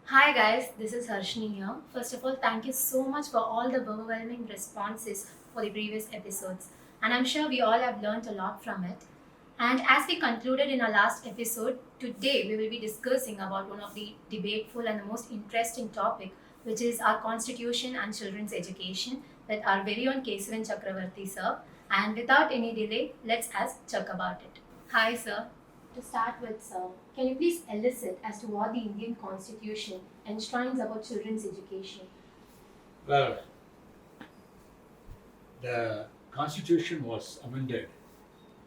Hi guys, this is Harshane here. First of all, thank you so much for all the overwhelming responses for the previous episodes. And I'm sure we all have learned a lot from it. And as we concluded in our last episode, today we will be discussing about one of the debateful and the most interesting topic, which is our constitution and children's education that our very own Kesavan Chakravarthy sir. And without any delay, let's ask Chak about it. Hi sir. To start with, sir, can you please elicit as to what the Indian Constitution enshrines about children's education? Well, the Constitution was amended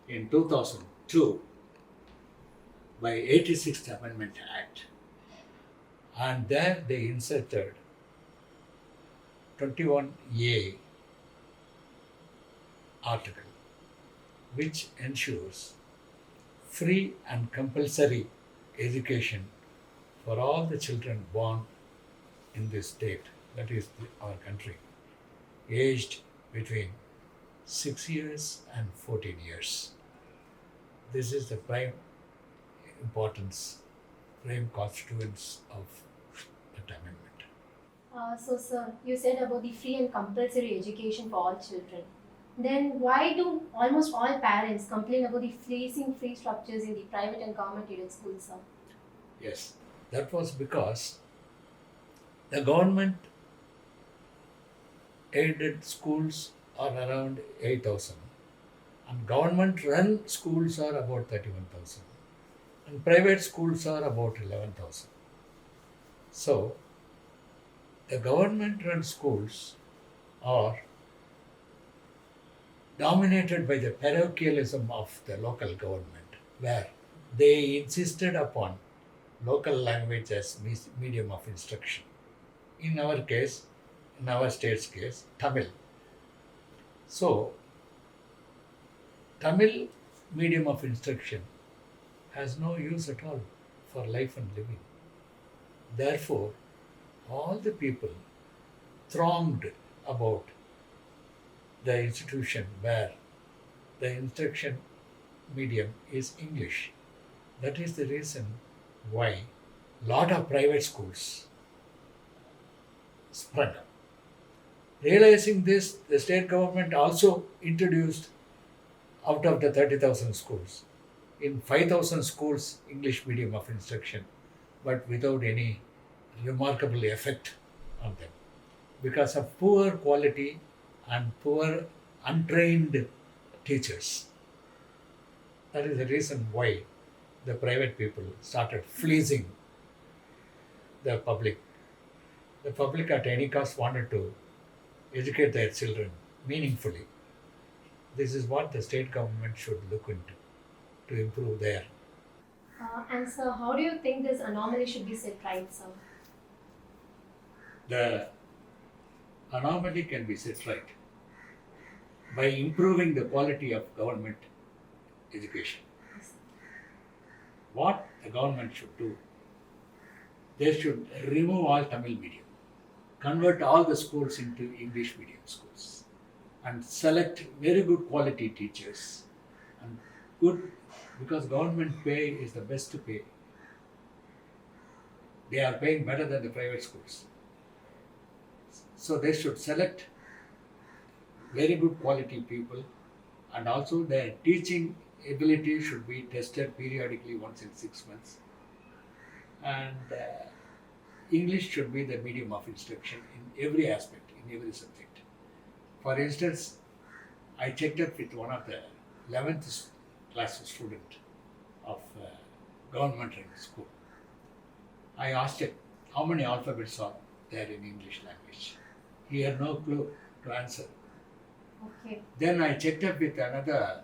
in 2002 by 86th Amendment Act, and there they inserted 21A article, which ensures free and compulsory education for all the children born in this state, that is our country, aged between 6 years and 14 years. This is the prime importance, prime constituents of that amendment. So, sir, you said about the free and compulsory education for all children. Then, why do almost all parents complain about the freezing fee structures in the private and government aided schools, sir? Yes, that was because the government aided schools are around 8,000 and government run schools are about 31,000 and private schools are about 11,000. So, the government run schools are dominated by the parochialism of the local government, where they insisted upon local language as medium of instruction. In our case, in our state's case, Tamil. So, Tamil medium of instruction has no use at all for life and living. Therefore, all the people thronged about the institution where the instruction medium is English. That is the reason why lot of private schools sprung up. Realizing this, the state government also introduced out of the 30,000 schools, in 5,000 schools English medium of instruction, but without any remarkable effect on them because of poor quality and poor untrained teachers. That is the reason why the private people started fleecing the public. The public at any cost wanted to educate their children meaningfully. This is what the state government should look into to improve there. And, sir, how do you think this anomaly should be set right, sir? The anomaly can be set right by improving the quality of government education. What the government should do, they should remove all Tamil medium, convert all the schools into English medium schools, and select very good quality teachers. And good, because government pay is the best pay. They are paying better than the private schools. So they should select very good quality people, and also their teaching ability should be tested periodically once in 6 months. And English should be the medium of instruction in every aspect, in every subject. For instance, I checked up with one of the 11th class student of government school. I asked him how many alphabets are there in English language. He had no clue to answer. Okay. Then I checked up with another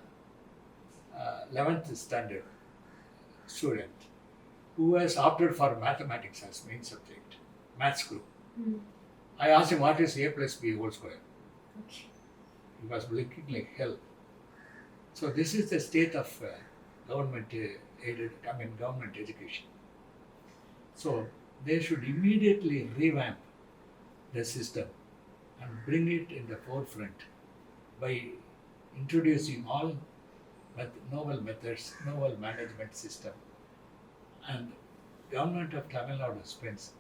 11th standard student who has opted for mathematics as main subject, maths group. I asked him what is A plus B whole square. Okay. He was blinking like hell. So this is the state of government government education. So they should immediately revamp the system and bring it in the forefront by introducing all novel methods, novel management system. And government of Tamil Nadu spends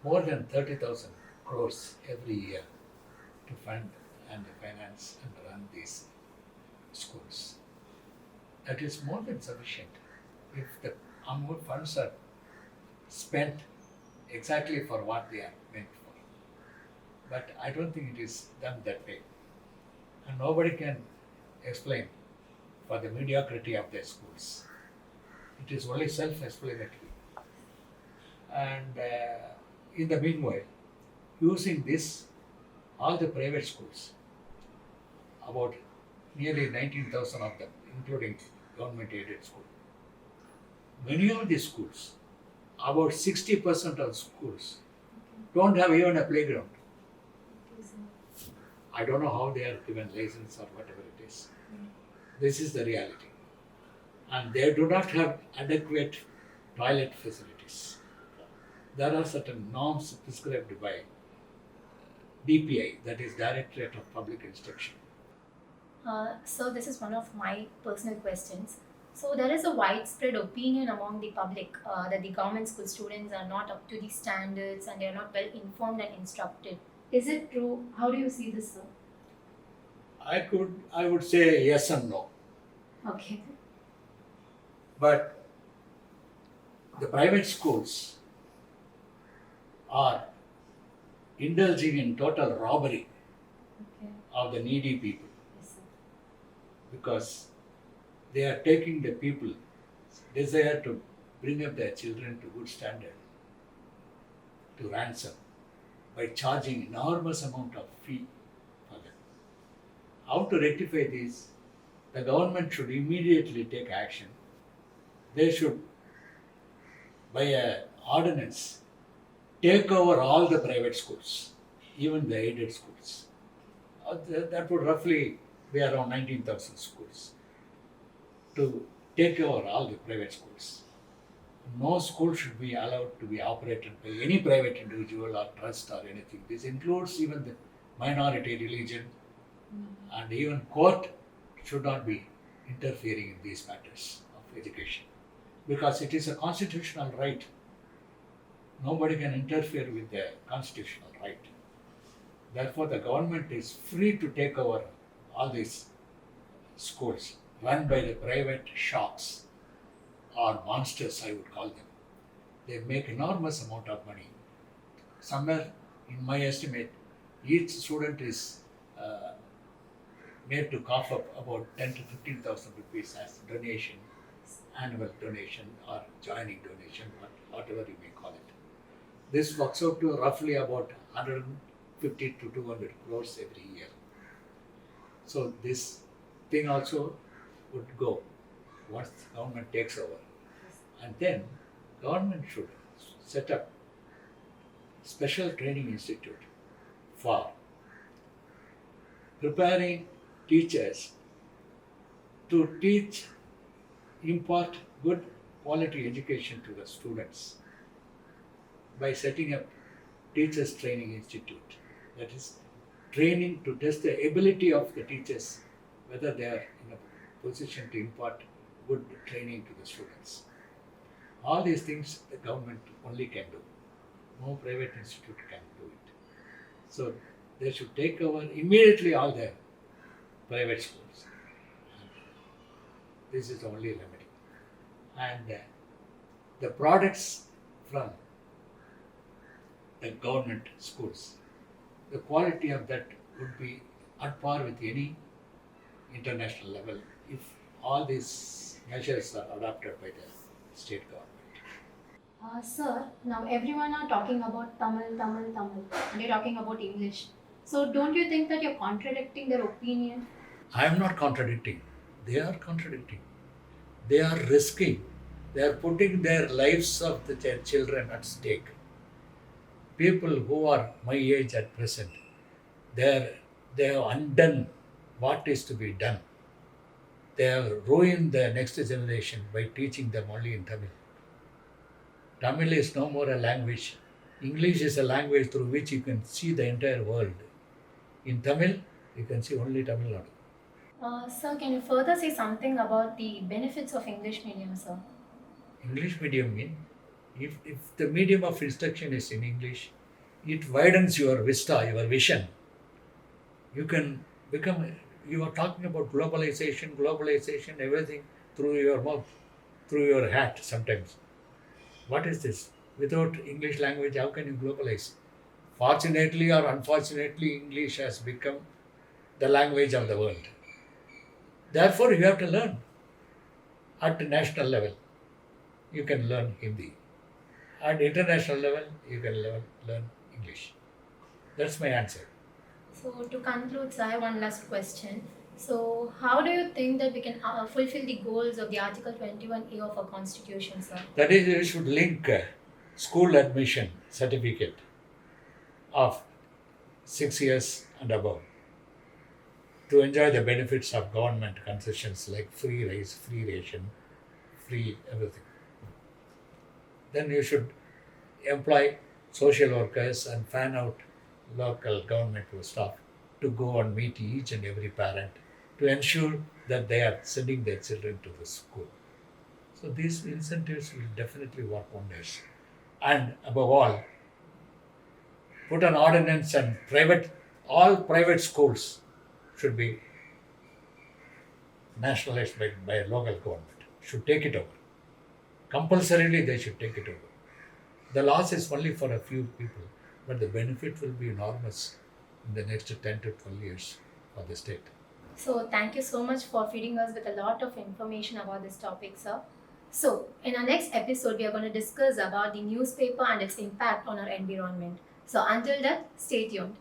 more than 30,000 crores every year to fund and finance and run these schools. That is more than sufficient if the funds are spent exactly for what they are meant for. But I don't think it is done that way. And nobody can explain for the mediocrity of their schools. It is only self-explanatory. And in the meanwhile, using this, all the private schools, about nearly 19,000 of them, including government-aided schools, many of these schools, about 60% of schools, don't have even a playground. I don't know how they are given license or whatever it is. This is the reality. And they do not have adequate toilet facilities. There are certain norms prescribed by DPI, that is Directorate of Public Instruction. So this is one of my personal questions. So there is a widespread opinion among the public that the government school students are not up to the standards and they are not well informed and instructed. Is it true? How do you see this, sir? I would say yes and no. Okay. But the private schools are indulging in total robbery Okay. of the needy people Yes, sir. because they are taking the people's desire to bring up their children to good standard to ransom by charging enormous amount of fee for them. How to rectify this? The government should immediately take action. They should, by an ordinance, take over all the private schools, even the aided schools. That would roughly be around 19,000 schools. To take over all the private schools. No school should be allowed to be operated by any private individual or trust or anything. This includes even the minority religion, and even court should not be interfering in these matters of education because it is a constitutional right. Nobody can interfere with the constitutional right. Therefore, the government is free to take over all these schools run by the private shops or monsters, I would call them. They make enormous amount of money. Somewhere, in my estimate, each student is made to cough up about 10 to 15,000 rupees as donation, annual donation or joining donation, whatever you may call it. This works out to roughly about 150 to 200 crores every year. So this thing also would go once the government takes over. And then government should set up special training institute for preparing teachers to teach, impart good quality education to the students by setting up teachers training institute. That is training to test the ability of the teachers, whether they are in a position to impart good training to the students. All these things the government only can do. No private institute can do it. So they should take over immediately all the private schools. This is the only remedy. And the products from the government schools, the quality of that would be at par with any international level if all these measures are adopted by the state government. Sir, now everyone are talking about Tamil, Tamil, Tamil, and you're talking about English. So don't you think that you're contradicting their opinion? I am not contradicting. They are contradicting. They are risking. They are putting their lives of their children at stake. People who are my age at present, they have undone what is to be done. They have ruined the next generation by teaching them only in Tamil. Tamil is no more a language. English is a language through which you can see the entire world. In Tamil, you can see only Tamil Nadu. Sir, can you further say something about the benefits of English medium, sir? English medium mean If the medium of instruction is in English, it widens your vista, your vision. You can become, you are talking about globalization, everything through your mouth, through your hat sometimes. What is this? Without English language, how can you globalize? Fortunately or unfortunately, English has become the language of the world. Therefore, you have to learn at the national level. You can learn Hindi. At international level, you can learn English. That's my answer. So to conclude, sir, I have one last question. So how do you think that we can fulfill the goals of the Article 21A of our Constitution, sir? That is, you should link school admission certificate of 6 years and above to enjoy the benefits of government concessions like free rice, free ration, free everything. Then you should employ social workers and fan out local government staff to go and meet each and every parent to ensure that they are sending their children to the school. So these incentives will definitely work wonders. And above all, put an ordinance and all private schools should be nationalized by a local government. Should take it over. Compulsorily, they should take it over. The loss is only for a few people, but the benefit will be enormous in the next 10 to 12 years for the state. So thank you so much for feeding us with a lot of information about this topic, sir. So in our next episode, we are going to discuss about the newspaper and its impact on our environment. So until then, stay tuned.